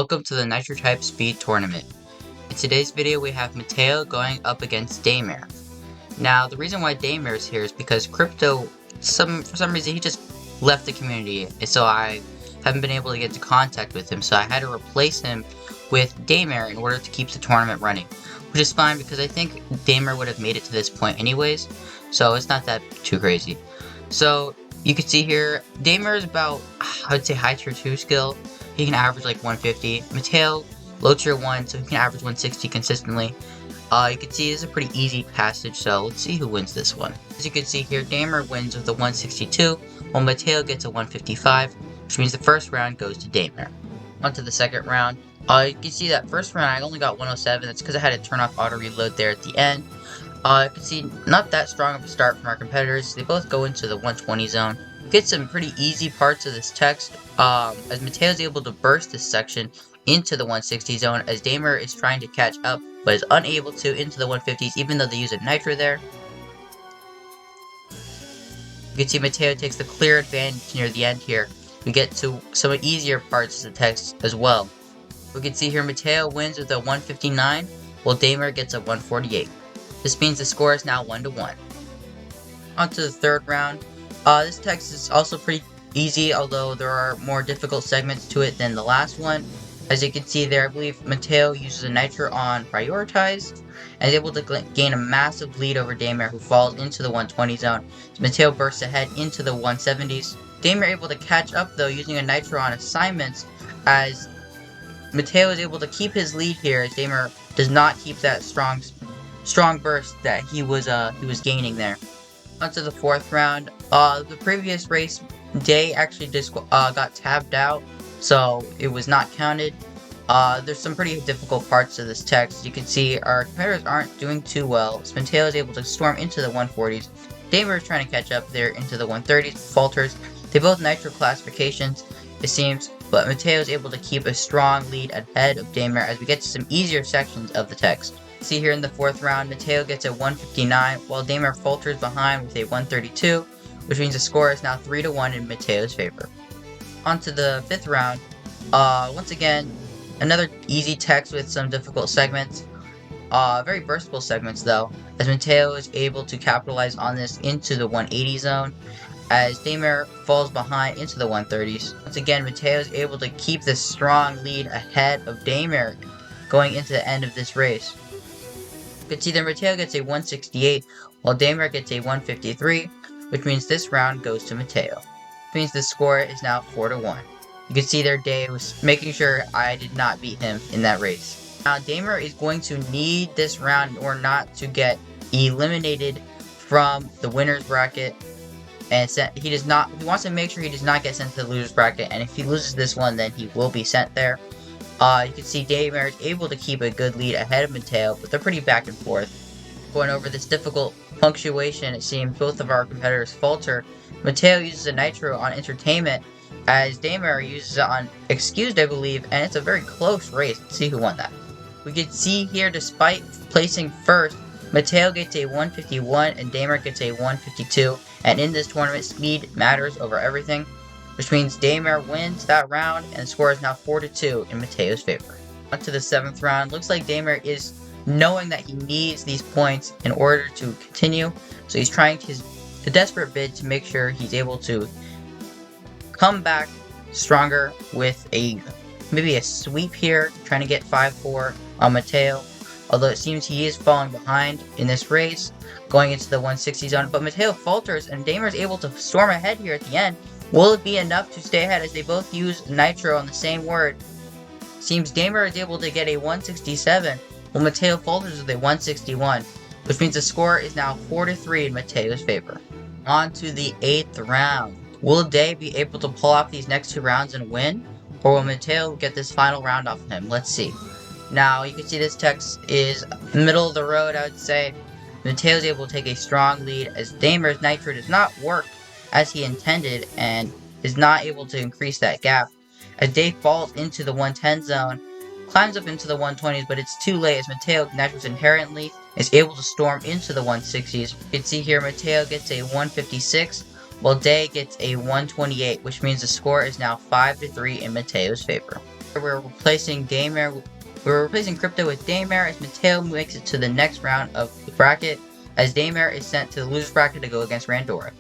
Welcome to the Nitro Type Speed Tournament. In today's video we have Mateo going up against Daymare. Now the reason why Daymare is here is because Crypto, for some reason he just left the community, and so I haven't been able to get into contact with him, so I had to replace him with Daymare in order to keep the tournament running. Which is fine because I think Daymare would have made it to this point anyways, so it's not that too crazy. So you can see here, Daymare is about, I would say, high tier 2 skill. He can average like 150. Mateo, low tier 1, so he can average 160 consistently. You can see it's a pretty easy passage, so let's see who wins this one. As you can see here, Daymare wins with a 162, while Mateo gets a 155, which means the first round goes to Daymare. On to the second round. You can see that first round I only got 107, that's because I had to turn off auto reload there at the end. You can see not that strong of a start from our competitors. They both go into the 120 zone. Get some pretty easy parts of this text, as Mateo is able to burst this section into the 160 zone, as Daymare is trying to catch up, but is unable to into the 150s, even though they use a nitro there. You can see Mateo takes the clear advantage near the end here. We get to some easier parts of the text as well. We can see here Mateo wins with a 159, while Daymare gets a 148. This means the score is now 1-1. On to the third round. This text is also pretty easy, although there are more difficult segments to it than the last one. As you can see there, I believe Mateo uses a nitro on prioritize, and is able to gain a massive lead over Daymare, who falls into the 120 zone. So Mateo bursts ahead into the 170s. Daymare able to catch up though using a nitro on assignments, as Mateo is able to keep his lead here, as Daymare does not keep that strong burst that he was gaining there. Onto the fourth round. The previous race, Day actually just got tabbed out, so it was not counted. There's some pretty difficult parts of this text. You can see our competitors aren't doing too well. Mateo is able to storm into the 140s. Daymare is trying to catch up there into the 130s, falters. They both nitro classifications, it seems, but Mateo is able to keep a strong lead ahead of Daymare as we get to some easier sections of the text. See here in the fourth round, Mateo gets a 159, while Daymare falters behind with a 132, which means the score is now 3-1 in Mateo's favor. On to the fifth round. Once again, another easy text with some difficult segments. Very burstable segments though, as Mateo is able to capitalize on this into the 180 zone, as Daymare falls behind into the 130s. Once again, Mateo is able to keep this strong lead ahead of Daymare going into the end of this race. You can see that Mateo gets a 168, while Daymare gets a 153, which means this round goes to Mateo. Which means the score is now 4-1. You can see there Day was making sure I did not beat him in that race. Now Daymare is going to need this round in order not to get eliminated from the winner's bracket, and he wants to make sure he does not get sent to the loser's bracket, and if he loses this one, then he will be sent there. You can see Daymare is able to keep a good lead ahead of Mateo, but they're pretty back and forth. Going over this difficult punctuation, it seems both of our competitors falter. Mateo uses a nitro on entertainment, as Daymare uses it on excused, I believe, and it's a very close race. Let's see who won that. We can see here, despite placing first, Mateo gets a 151 and Daymare gets a 152, and in this tournament, speed matters over everything, which means Daymare wins that round, and the score is now 4-2 in Mateo's favor. On to the seventh round. Looks like Daymare is knowing that he needs these points in order to continue, so he's trying his desperate bid to make sure he's able to come back stronger with maybe a sweep here, trying to get 5-4 on Mateo, although it seems he is falling behind in this race, going into the 160 zone, but Mateo falters, and Daymare is able to storm ahead here at the end. Will it be enough to stay ahead, as they both use nitro on the same word? Seems Daymare is able to get a 167, while Mateo falters with a 161, which means the score is now 4-3 in Mateo's favor. On to the eighth round. Will Day be able to pull off these next two rounds and win, or will Mateo get this final round off of him? Let's see. Now, you can see this text is middle of the road, I would say. Mateo is able to take a strong lead, as Daymare's nitro does not work as he intended, and is not able to increase that gap, as Day falls into the 110 zone, climbs up into the 120s, but it's too late, as Mateo nitros inherently is able to storm into the 160s. You can see here Mateo gets a 156, while Day gets a 128, which means the score is now 5-3 in Mateo's favor. We're replacing Daymare. We're replacing Crypto with Daymare as Mateo makes it to the next round of the bracket, as Daymare is sent to the loser's bracket to go against Randora.